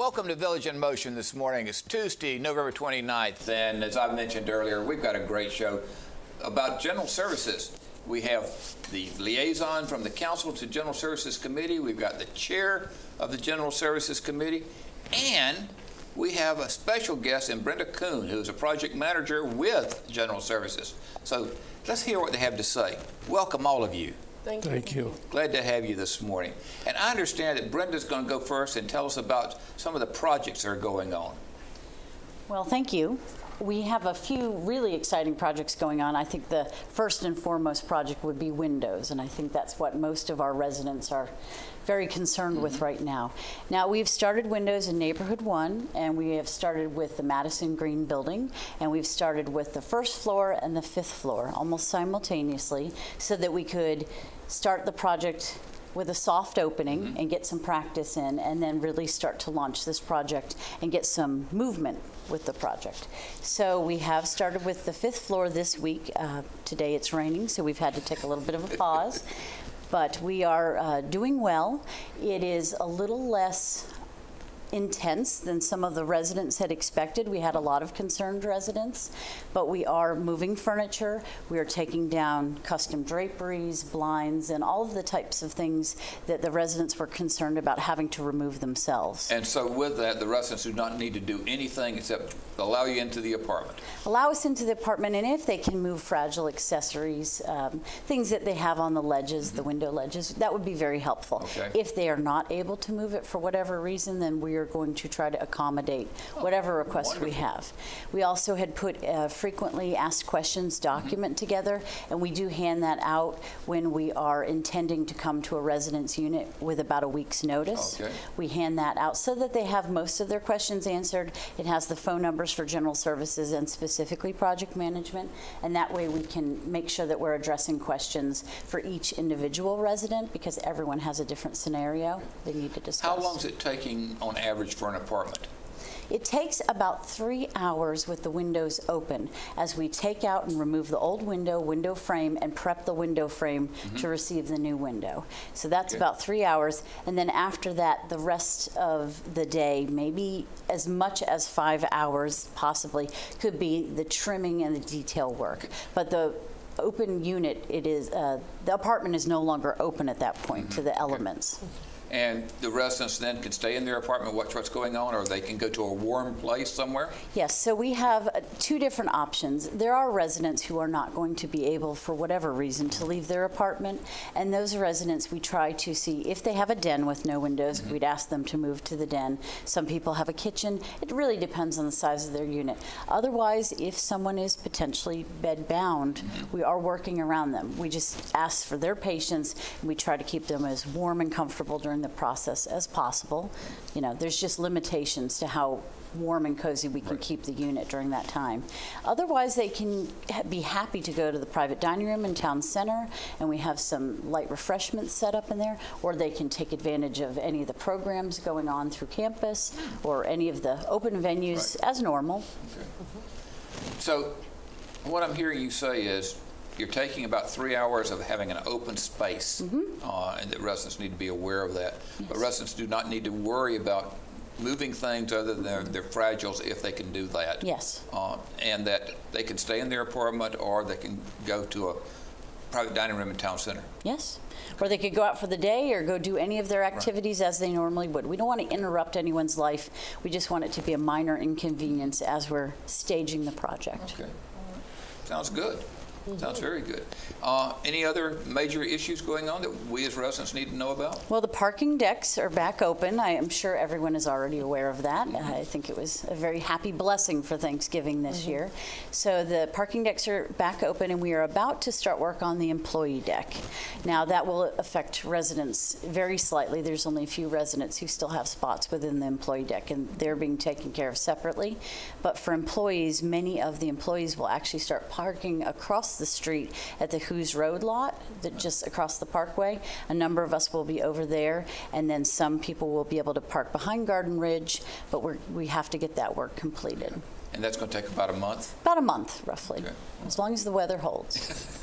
Welcome to Village in Motion this morning. It's Tuesday, November 29th, and as I mentioned earlier, we've got a great show about general services. We have the liaison from the Council to General Services Committee. We've got the chair of the General Services Committee, and we have a special guest in Brenda Kuhn, who is a project manager with General Services. So let's hear what they have to say. Welcome, all of you. Thank you. Glad to have you this morning. And I understand that Brenda's going to go first and tell us about some of the projects that are going on. Well, thank you. We have a few really exciting projects going on. I think the first and foremost project would be windows, and I think that's what most of our residents are very concerned with right now. Now, we've started windows in Neighborhood 1, and we have started with the Madison Green building, and we've started with the first floor and the fifth floor almost simultaneously so that we could start the project with a soft opening and get some practice in, and then really start to launch this project and get some movement with the project. So we have started with the fifth floor this week. Today it's raining, so we've had to take a little bit of a pause. But we are doing well. It is a little less intense than some of the residents had expected. We had a lot of concerned residents, but we are moving furniture. We are taking down custom draperies, blinds, and all of the types of things that the residents were concerned about having to remove themselves. And so with that, the residents do not need to do anything except allow you into the apartment. Allow us into the apartment, and if they can move fragile accessories, things that they have on the ledges, the window ledges, that would be very helpful. Okay. If they are not able to move it for whatever reason, then we are going to try to accommodate whatever request we have. We also had put a frequently asked questions document together, and we do hand that out when we are intending to come to a residence unit with about a week's notice. Okay. We hand that out so that they have most of their questions answered. It has the phone numbers for general services and specifically project management, and that way we can make sure that we're addressing questions for each individual resident, because everyone has a different scenario they need to discuss. How long is it taking on average for an apartment? It takes about 3 hours with the windows open as we take out and remove the old window frame, and prep the window frame to receive the new window. So that's about 3 hours. And then after that, the rest of the day, maybe as much as 5 hours possibly, could be the trimming and the detail work. But the open unit, it is, the apartment is no longer open at that point to the elements. And the residents then can stay in their apartment, watch what's going on, or they can go to a warm place somewhere? Yes, so we have two different options. There are residents who are not going to be able, for whatever reason, to leave their apartment, and those residents we try to see if they have a den with no windows, we'd ask them to move to the den. Some people have a kitchen. It really depends on the size of their unit. Otherwise, if someone is potentially bed-bound, we are working around them. We just ask for their patience, and we try to keep them as warm and comfortable during the process as possible. You know, there's just limitations to how warm and cozy we can keep the unit during that time. Otherwise, they can be happy to go to the private dining room in Town Center, and we have some light refreshments set up in there, or they can take advantage of any of the programs going on through campus or any of the open venues as normal. Okay. So what I'm hearing you say is you're taking about 3 hours of having an open space, and that residents need to be aware of that. Yes. But residents do not need to worry about moving things other than their fragiles if they can do that. Yes. And that they can stay in their apartment, or they can go to a private dining room in Town Center. Yes. Or they could go out for the day or go do any of their activities as they normally would. We don't want to interrupt anyone's life. We just want it to be a minor inconvenience as we're staging the project. Okay. Sounds good. Sounds very good. Any other major issues going on that we as residents need to know about? Well, the parking decks are back open. I am sure everyone is already aware of that. I think it was a very happy blessing for Thanksgiving this year. So the parking decks are back open, and we are about to start work on the employee deck. Now, that will affect residents very slightly. There's only a few residents who still have spots within the employee deck, and they're being taken care of separately. But for employees, many of the employees will actually start parking across the street at the Who's Road lot, that just across the parkway. A number of us will be over there, and then some people will be able to park behind Garden Ridge, but we have to get that work completed. And that's going to take about a month? About a month, roughly, Okay. as long as the weather holds.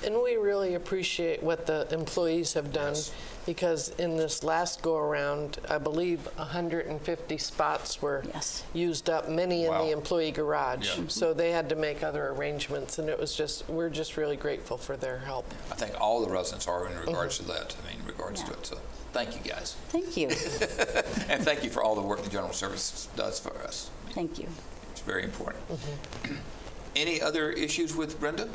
And we really appreciate what the employees have done. Yes. because in this last go-around, I believe 150 spots were Yes. used up, many in Wow. the employee garage. Yeah. So they had to make other arrangements, and it was we're just really grateful for their help. I think all the residents are in regards to that, I mean, in regards to it. So thank you, guys. Thank you. And thank you for all the work the General Services does for us. Thank you. It's very important. Any other issues with Brenda?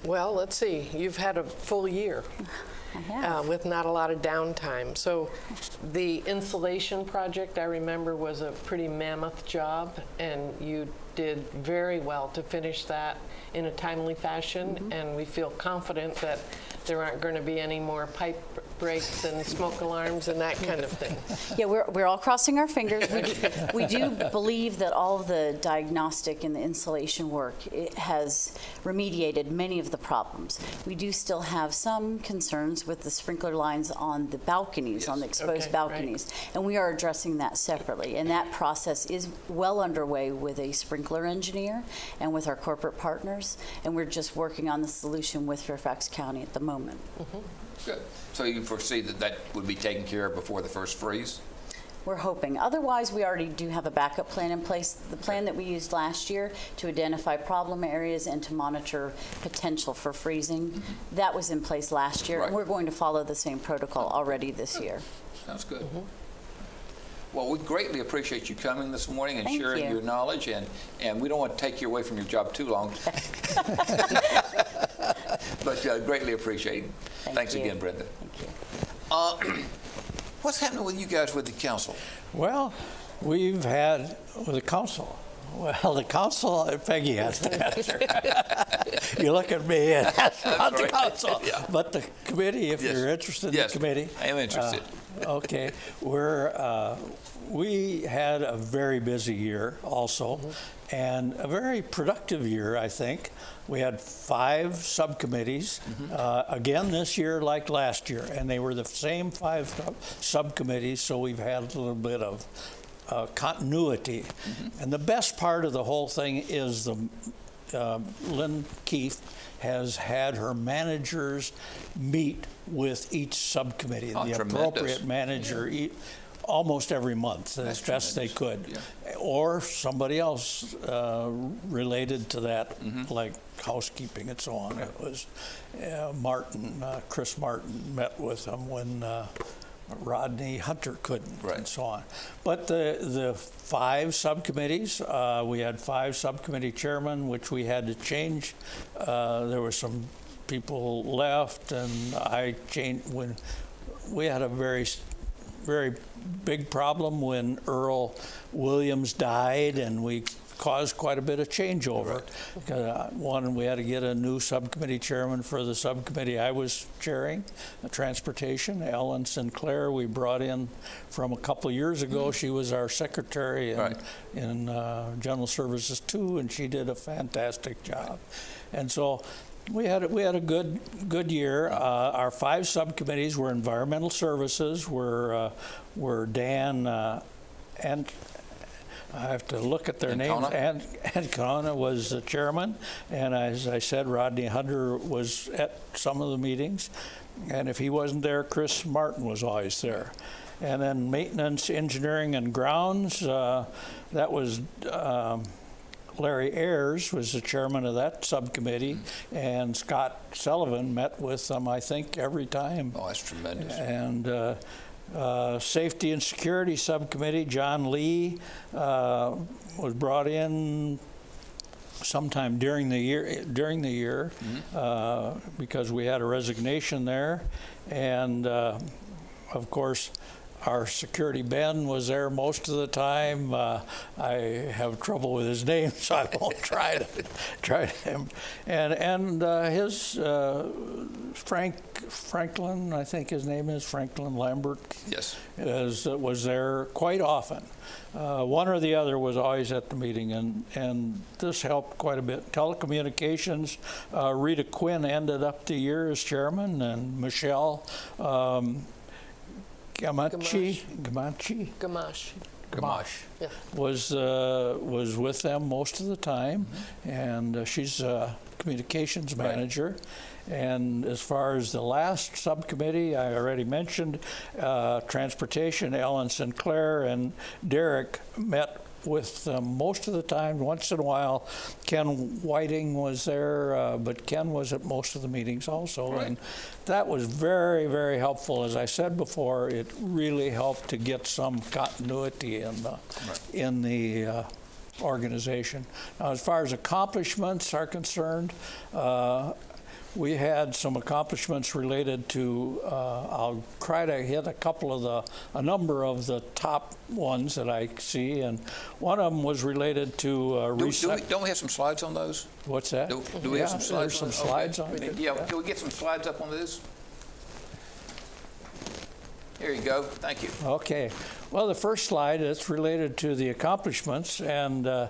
Well, let's see. You've had a full year I have. with not a lot of downtime. So the insulation project, I remember, was a pretty mammoth job, and you did very well to finish that in a timely fashion, and we feel confident that there aren't going to be any more pipe breaks and smoke alarms and that kind of thing. Yeah, we're all crossing our fingers. We do believe that all of the diagnostic and the insulation work, it has remediated many of the problems. We do still have some concerns with the sprinkler lines on the balconies, on the exposed Okay, balconies, and we are addressing that separately. And that process is well underway with a sprinkler engineer and with our corporate partners, and we're just working on the solution with Fairfax County at the moment. Good. So you foresee that that would be taken care of before the first freeze? We're hoping. Otherwise, we already do have a backup plan in place. The plan that we used last year to identify problem areas and to monitor potential for freezing, that was in place last year. Right. And we're going to follow the same protocol already this year. Sounds good. Well, we greatly appreciate you coming this morning and Thank sharing you. your knowledge, and we don't want to take you away from your job too long. But greatly appreciate it. Thanks you. again, Brenda. Thank you. What's happening with you guys with the council? Well, we've had with the council. Well, the council, Peggy has to answer. You look at me and ask about the right. council. Yeah. But the committee, if Yes. you're interested in Yes, the committee. I am interested. Okay, we had a very busy year also, and a very productive year, I think. We had 5 subcommittees, again this year like last year, and they were the same 5 subcommittees, so we've had a little bit of continuity. And the best part of the whole thing is Lynn Keefe has had her managers meet with each subcommittee, Oh, the tremendous. appropriate manager, almost every month as That's best they could. Or somebody else related to that, like housekeeping and so on. It was Chris Martin met with them when Rodney Hunter couldn't, Right. and so on. But the 5 subcommittees, we had 5 subcommittee chairmen, which we had to change. There were some people left, and I changed when we had a very big problem when Earl Williams died, and we caused quite a bit of changeover. One, we had to get a new subcommittee chairman for the subcommittee I was chairing, transportation. Ellen Sinclair, we brought in from a couple of years ago. She was our secretary in General Services too, and she did a fantastic job. And so we had a good year. Our 5 subcommittees were environmental services, were Dan and I have to look at their names. And Kona was the chairman, and as I said, Rodney Hunter was at some of the meetings, and if he wasn't there, Chris Martin was always there. And then maintenance, engineering, and grounds, that was Larry Ayers was the chairman of that subcommittee, and Scott Sullivan met with them, I think, every time. Oh, that's tremendous. And Safety and Security Subcommittee, John Lee was brought in sometime during the year because we had a resignation there. And of course, our security Ben was there most of the time. I have trouble with his name, so I won't try him. And his Franklin, I think his name is Franklin Lambert. Yes, was there quite often. One or the other was always at the meeting, and this helped quite a bit. Telecommunications, Rita Quinn ended up the year as chairman, and Michelle Gamache Yeah. was with them most of the time, and she's communications manager. And as far as the last subcommittee, I already mentioned transportation. Ellen Sinclair and Derek met with most of the time. Once in a while, Ken Whiting was there, but Ken was at most of the meetings also. Right. And that was very, very helpful. As I said before, it really helped to get some continuity in the organization. Now, as far as accomplishments are concerned, we had some accomplishments related to, I'll try to hit a number of the top ones that I see, and one of them was related to Don't we have some slides on those? What's that? Do we have some slides? There's some slides on it. Yeah, can we get some slides up on this? Here you go. Thank you. Okay. Well, the first slide is related to the accomplishments, and the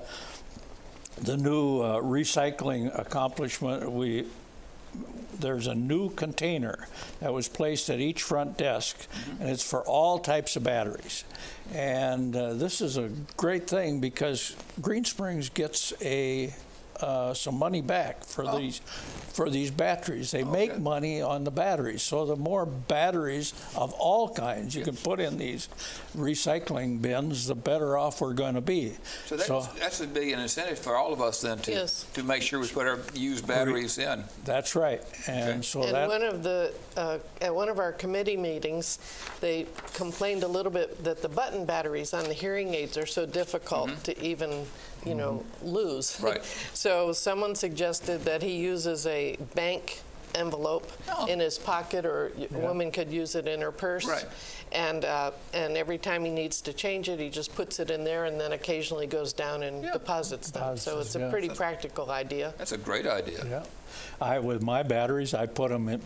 new recycling accomplishment. There's a new container that was placed at each front desk, and it's for all types of batteries. And this is a great thing because Green Springs gets some money back for these batteries. They make money on the batteries. So the more batteries of all kinds you can put in these recycling bins, the better off we're going to be. So that's a big incentive for all of us then to make sure we put our used batteries in. That's right. And so And that at one of our committee meetings, they complained a little bit that the button batteries on the hearing aids are so difficult to even, lose. Right. So someone suggested that he uses a bank envelope in his pocket, or a woman could use it in her purse. Right. And every time he needs to change it, he just puts it in there and then occasionally goes down and deposits them. So it's a pretty practical idea. That's a great idea. Yeah. With my batteries, I put them in,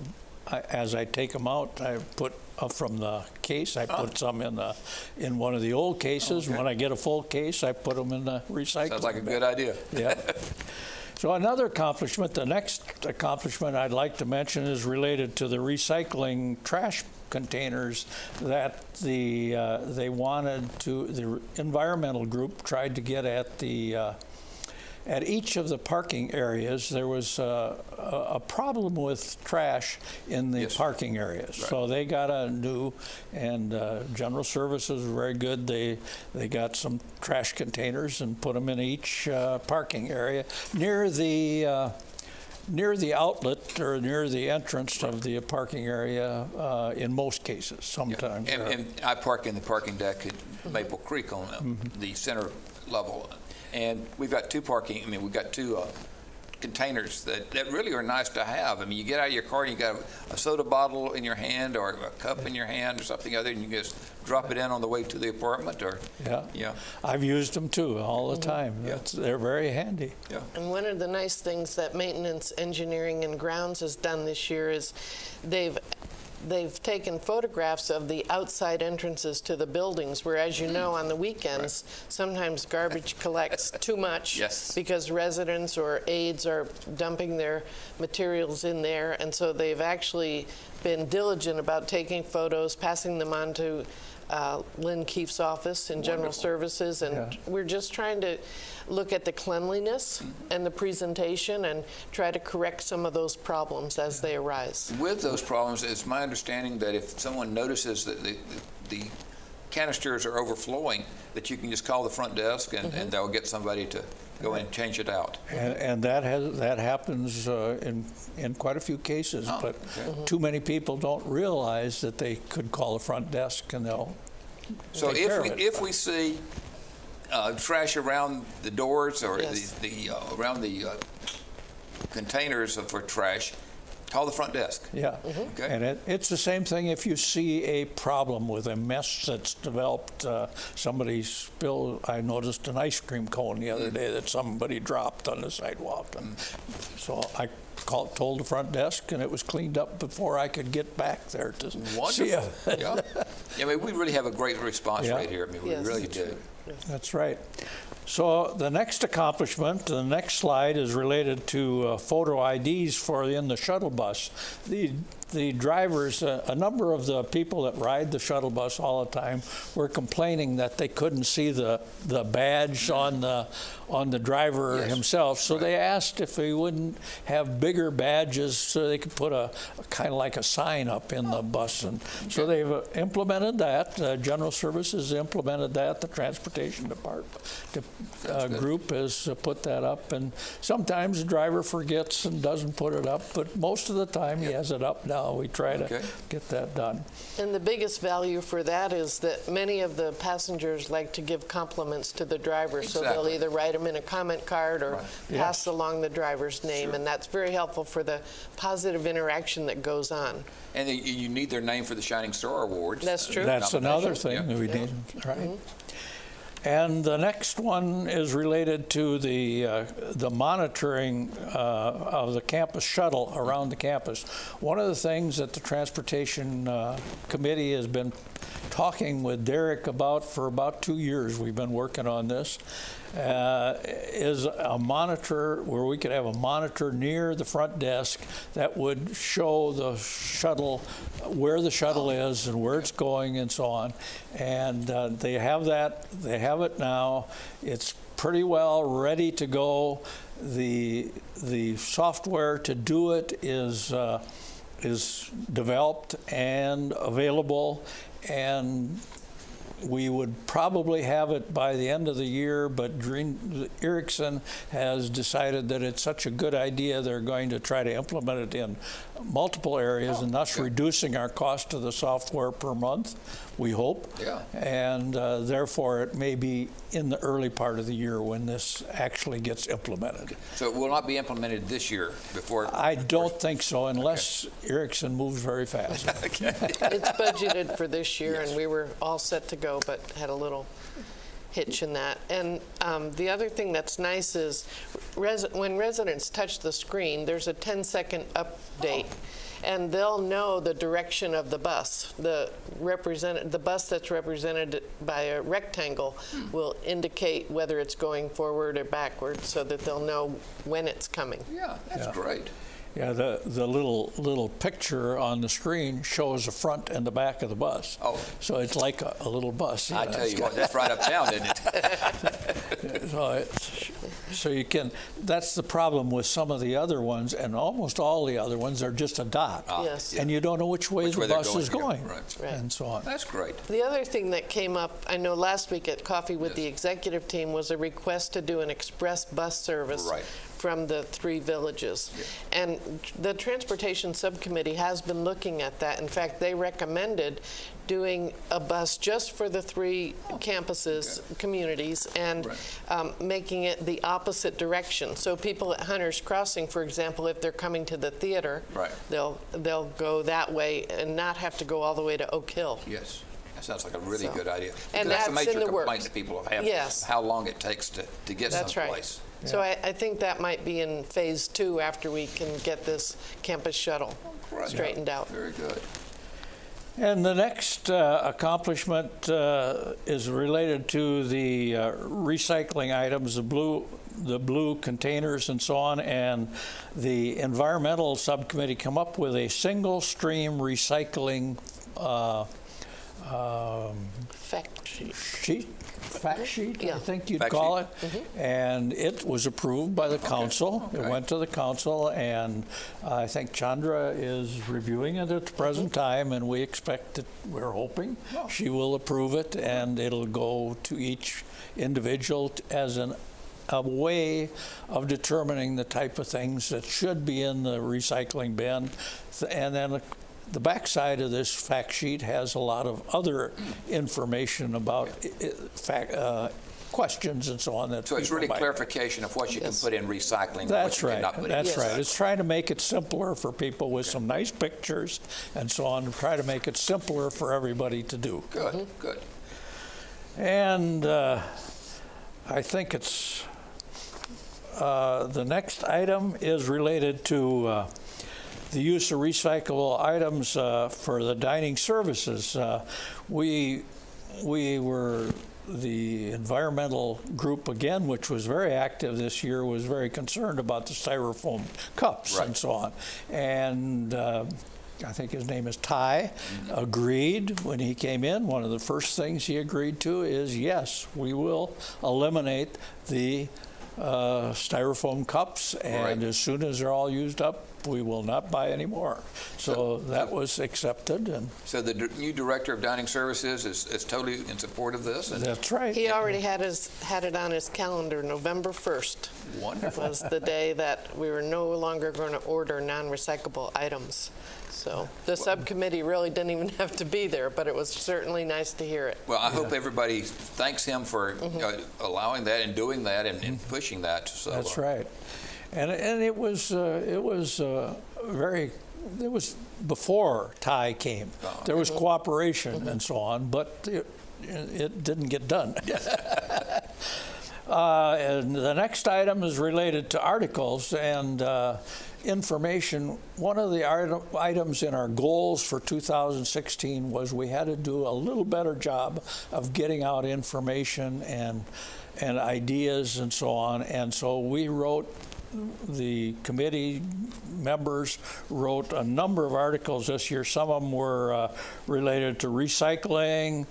as I take them out, I put from the case, I put some in one of the old cases. Okay. When I get a full case, I put them in the recycling Sounds like a bin. good idea. Yeah. So another accomplishment, the next accomplishment I'd like to mention is related to the recycling trash containers that the environmental group tried to get at each of the parking areas. There was a problem with trash in the parking areas. Right. So they got a new, and General Services was very good. They got some trash containers and put them in each parking area near the outlet or near the entrance of the parking area in most cases, sometimes. And I park in the parking deck at Maple Creek on the center level. And we've got two containers that really are nice to have. I mean, you get out of your car and you got a soda bottle in your hand or a cup in your hand or something other, and you just drop it in on the way to the apartment. Yeah. I've used them too all the time. They're very handy. Yeah. And one of the nice things that Maintenance, Engineering, and Grounds has done this year is they've taken photographs of the outside entrances to the buildings, where, as you know, on the weekends, sometimes garbage collects too much because residents or aides are dumping their materials in there. And so they've actually been diligent about taking photos, passing them on to Lynn Keefe's office in General Services, and we're just trying to look at the cleanliness and the presentation and try to correct some of those problems as they arise. With those problems, it's my understanding that if someone notices that the canisters are overflowing, that you can just call the front desk and they'll get somebody to go in and change it out. And that happens in quite a few cases, but too many people don't realize that they could call the front desk and they'll take care of it. If we see trash around the doors or around the containers for trash, call the front desk. Yeah, Okay. And it's the same thing if you see a problem with a mess that's developed. Somebody spilled, I noticed an ice cream cone the other day that somebody dropped on the sidewalk. And so I told the front desk, and it was cleaned up before I could get back there to see it. Yeah. I mean, we really have a great response rate here. I mean, we really do. That's right. So the next accomplishment, the next slide, is related to photo IDs in the shuttle bus. the drivers, a number of the people that ride the shuttle bus all the time were complaining that they couldn't see the badge on the driver himself. So they asked if we wouldn't have bigger badges so they could put a kind of like a sign up in the bus. And so they've implemented that. General Services implemented that. The Transportation Department group has put that up. And sometimes the driver forgets and doesn't put it up, but most of the time he has it up now. We try to get that done. And the biggest value for that is that many of the passengers like to give compliments to the driver, so they'll either write them in a comment card or pass along the driver's name, and that's very helpful for the positive interaction that goes on. And you need their name for the Shining Star Awards. That's true. That's another thing that we need, right? Mm-hmm. And the next one is related to the monitoring of the campus shuttle around the campus. One of the things that the Transportation Committee has been talking with Derek about for about 2 years, we've been working on this, is a monitor where we could have a monitor near the front desk that would show the shuttle, where the shuttle is and where it's going and so on. And they have that, they have it now. It's pretty well ready to go. The software to do it is developed and available, and we would probably have it by the end of the year, but Ericsson has decided that it's such a good idea they're going to try to implement it in multiple areas, and thus reducing our cost of the software per month, we hope. And therefore it may be in the early part of the year when this actually gets implemented. So it will not be implemented this year before? I don't think so, unless Ericsson moves very fast. It's budgeted for this year, and we were all set to go, but had a little hitch in that. And the other thing that's nice is when residents touch the screen, there's a 10-second update. And they'll know the direction of the bus. The bus that's represented by a rectangle will indicate whether it's going forward or backward, so that they'll know when it's coming. Yeah, that's great. Yeah, the little picture on the screen shows the front and the back of the bus. Oh. So it's like a little bus. I tell you what, that's right uptown, isn't it? So you can, that's the problem with some of the other ones, and almost all the other ones are just a dot. Yes. And you don't know which way the bus is going, right. and so on. That's great. The other thing that came up, I know last week at Coffee with the executive team, was a request to do an express bus service from the 3 villages. And the Transportation Subcommittee has been looking at that. In fact, they recommended doing a bus just for the 3 campuses, communities, and making it the opposite direction. So people at Hunter's Crossing, for example, if they're coming to the theater, they'll go that way and not have to go all the way to Oak Hill. Yes. That sounds like a really good idea. And that's a major in the complaint works. that people have, how long it takes to get someplace. Yeah. So I think that might be in phase 2 after we can get this campus shuttle straightened out. Very good. And the next accomplishment is related to the recycling items, the blue containers and so on, and the environmental subcommittee come up with a single stream recycling fact sheet, I think you'd call it. And it was approved by the council. It went to the council, and I think Chandra is reviewing it at the present time, and we expect that, we're hoping she will approve it, and it'll go to each individual as a way of determining the type of things that should be in the recycling bin. And then the backside of this fact sheet has a lot of other information about questions and so on. So it's really clarification of what you can put in recycling. That's right. That's right. It's trying to make it simpler for people with some nice pictures and so on, to try to make it simpler for everybody to do. Good, good. And I think it's the next item is related to the use of recyclable items for the dining services. We were, the environmental group again, which was very active this year, was very concerned about the styrofoam cups and so on. And I think his name is Ty, agreed when he came in. One of the first things he agreed to is, yes, we will eliminate the styrofoam cups, and as soon as they're all used up, we will not buy any more. So that was accepted. And So the new director of dining services is totally in support of this? And that's right. He already had it on his calendar. November 1st wonderful. was the day that we were no longer going to order non-recyclable items. So the subcommittee really didn't even have to be there, but it was certainly nice to hear it. Well, I hope everybody thanks him for allowing that and doing that and pushing that. So, That's right. And it was before Ty came. There was cooperation and so on, but it didn't get done. And the next item is related to articles and information. One of the items in our goals for 2016 was we had to do a little better job of getting out information and ideas and so on. And so we wrote, the committee members wrote a number of articles this year. Some of them were related to recycling.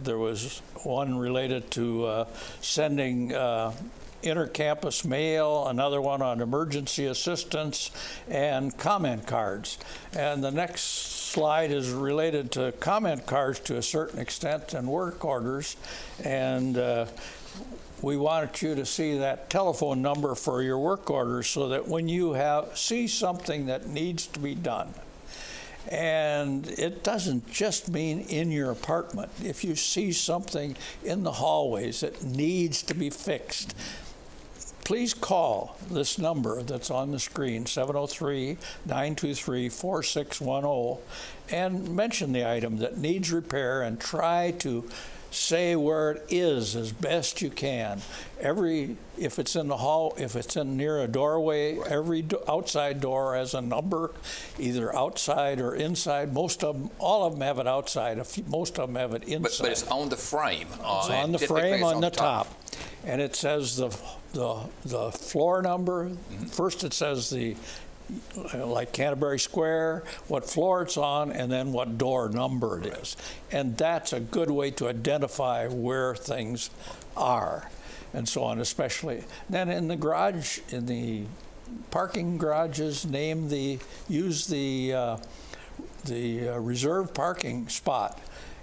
There was one related to sending intercampus mail, another one on emergency assistance, and comment cards. And the next slide is related to comment cards to a certain extent and work orders. And we wanted you to see that telephone number for your work orders so that when you see something that needs to be done, and it doesn't just mean in your apartment. If you see something in the hallways that needs to be fixed, please call this number that's on the screen, 703-923-4610, and mention the item that needs repair and try to say where it is as best you can. If it's in the hall, if it's in near a doorway, every outside door has a number, either outside or inside. All of them have it outside. Most of them have it inside. But it's on the frame. It's on the frame on the top. And it says the floor number. First it says like Canterbury Square, what floor it's on, and then what door number it is. And that's a good way to identify where things are and so on, especially. Then in the garage, in the parking garages, use the reserved parking spot.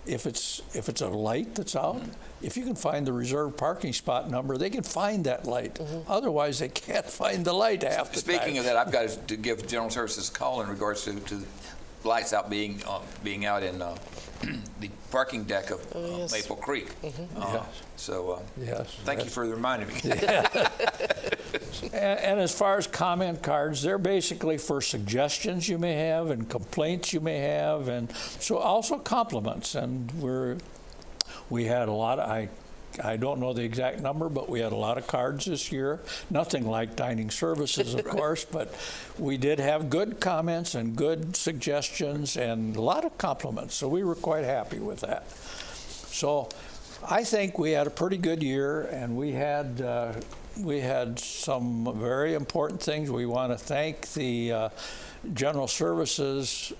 If it's a light that's out, if you can find the reserved parking spot number, they can find that light. Otherwise, they can't find the light half the time. Speaking of that, I've got to give General Services a call in regards to lights out being out in the parking deck of Maple Creek. So thank you for reminding me. And as far as comment cards, they're basically for suggestions you may have and complaints you may have, and so also compliments. And we had a lot of, I don't know the exact number, but we had a lot of cards this year. Nothing like dining services, of course, but we did have good comments and good suggestions and a lot of compliments. So we were quite happy with that. So I think we had a pretty good year, and we had some very important things. We want to thank the General Services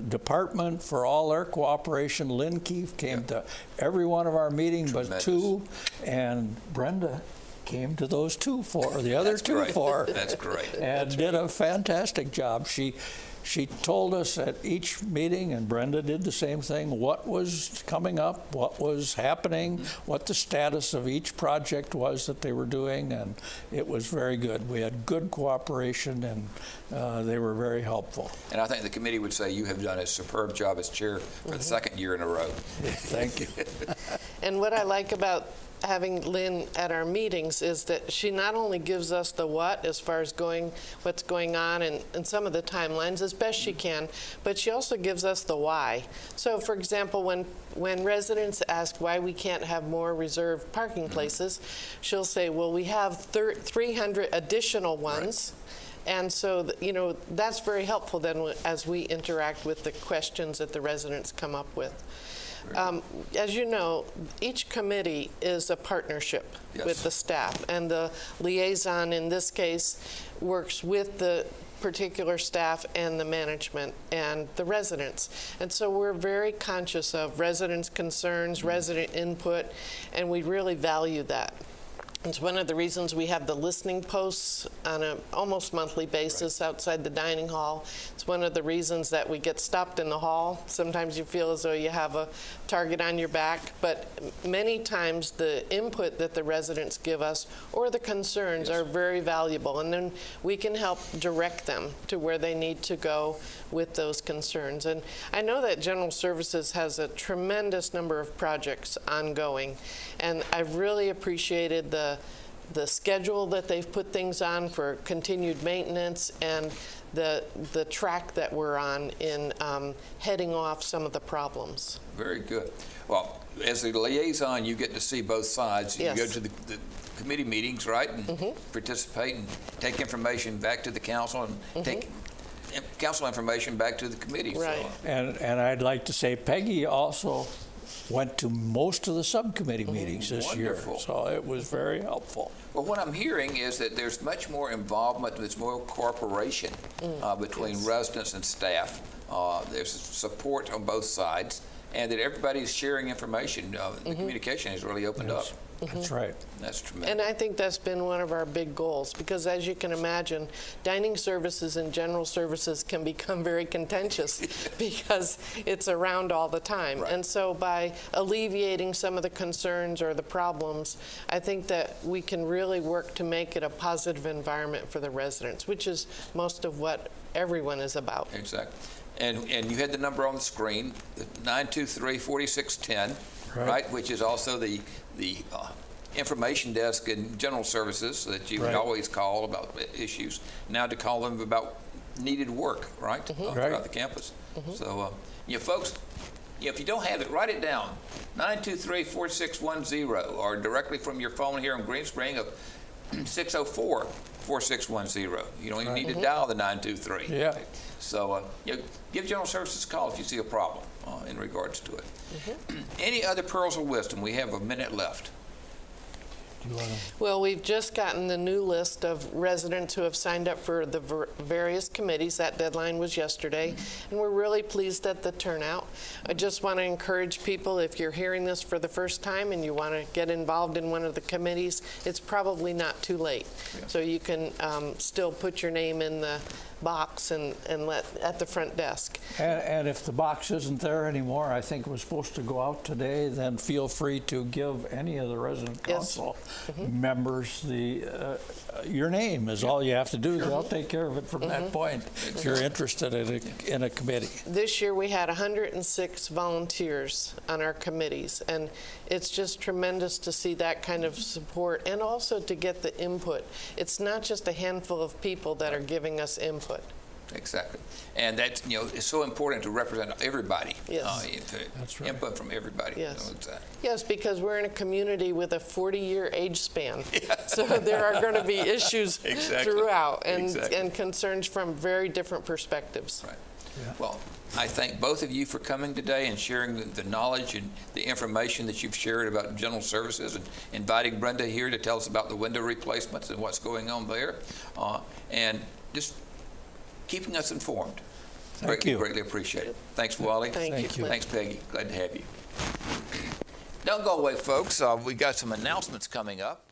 department for all their cooperation. Lynn Keefe came to every one of our meetings but two, and Brenda came to those two for the other four. That's great. And did a fantastic job. She told us at each meeting, and Brenda did the same thing, what was coming up, what was happening, what the status of each project was that they were doing, and it was very good. We had good cooperation, and they were very helpful. And I think the committee would say you have done a superb job as chair for the second year in a row. Thank you. And what I like about having Lynn at our meetings is that she not only gives us the what as far as what's going on and some of the timelines as best she can, but she also gives us the why. So for example, when residents ask why we can't have more reserved parking places, she'll say, well, we have 300 additional ones. Right. And so, that's very helpful then as we interact with the questions that the residents come up with. As you know, each committee is a partnership with the staff, and the liaison in this case works with the particular staff and the management and the residents. And so we're very conscious of residents' concerns, resident input, and we really value that. It's one of the reasons we have the listening posts on an almost monthly basis outside the dining hall. It's one of the reasons that we get stopped in the hall. Sometimes you feel as though you have a target on your back, but many times the input that the residents give us or the concerns are very valuable, and then we can help direct them to where they need to go with those concerns. And I know that General Services has a tremendous number of projects ongoing, and I've really appreciated the schedule that they've put things on for continued maintenance and the track that we're on in heading off some of the problems. Very good. Well, as the liaison, you get to see both sides. You Yes. go to the committee meetings, right, and participate and take information back to the council and take council information back to the committee. Right. And I'd like to say Peggy also went to most of the subcommittee meetings this Wonderful. year, so it was very helpful. Well, what I'm hearing is that there's much more involvement, there's more cooperation between residents and staff. There's support on both sides, and that everybody's sharing information. The communication has really opened up. That's right. That's tremendous. And I think that's been one of our big goals, because as you can imagine, dining services and general services can become very contentious because it's around all the time. Right. And so by alleviating some of the concerns or the problems, I think that we can really work to make it a positive environment for the residents, which is most of what everyone is about. Exactly. And you had the number on the screen, 923-4610, right, which is also the information desk in general services that you would always call about issues. Now to call them about needed work, right, throughout the campus. So, folks, if you don't have it, write it down, 923-4610, or directly from your phone here in Green Spring of 604-4610. You don't even need to dial the 923. Yeah. So, give General Services a call if you see a problem in regards to it. Any other pearls of wisdom? We have a minute left. Well, we've just gotten the new list of residents who have signed up for the various committees. That deadline was yesterday, and we're really pleased at the turnout. I just want to encourage people, if you're hearing this for the first time and you want to get involved in one of the committees, it's probably not too late. Yeah. So you can still put your name in the box and at the front desk. And if the box isn't there anymore, I think it was supposed to go out today, then feel free to give any of the resident council members your name is all you have to do. They'll take care of it from that point if you're interested in a committee. This year we had 106 volunteers on our committees, and it's just tremendous to see that kind of support and also to get the input. It's not just a handful of people that are giving us input. Exactly. And that's, it's so important to represent everybody. Yes. That's right. Input from everybody. Yes. Exactly. Yes, because we're in a community with a 40-year age span. So there are going to be issues throughout and concerns from very different perspectives. Right. Yeah. Well, I thank both of you for coming today and sharing the knowledge and the information that you've shared about general services, and inviting Brenda here to tell us about the window replacements and what's going on there. And just keeping us informed. Thank you. Greatly appreciate it. Thanks, Wally. Thank you. Thanks, Peggy. Glad to have you. Don't go away, folks. We got some announcements coming up.